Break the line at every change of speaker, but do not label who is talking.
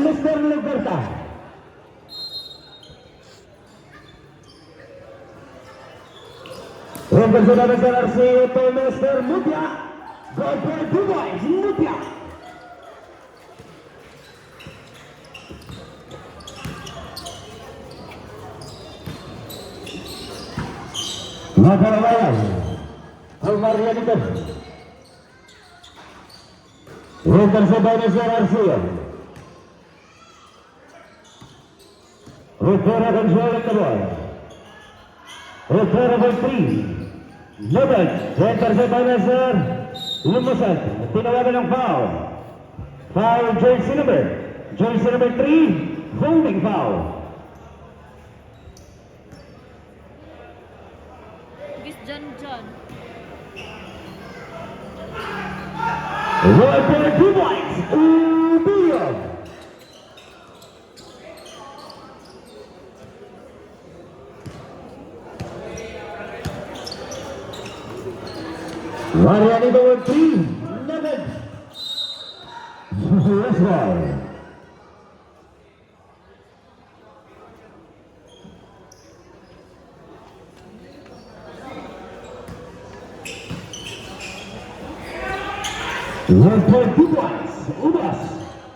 Mr. Libertad. Representado Mr. Arceo to Mr. Mutya. Go for 2 points, Mutya. Nakalawayan ang Marianito. Representado Mr. Arceo. Rivera control at the ball. Rivera for 3. Level, intercepted na Sir Lumusad. Tinawagan ng foul. Foul, jersey number 3, holding foul.
Miss John.
One for 2 points, Ubiyog. Marianito with 3, Level. Let's go. One for 2 points, Ubas.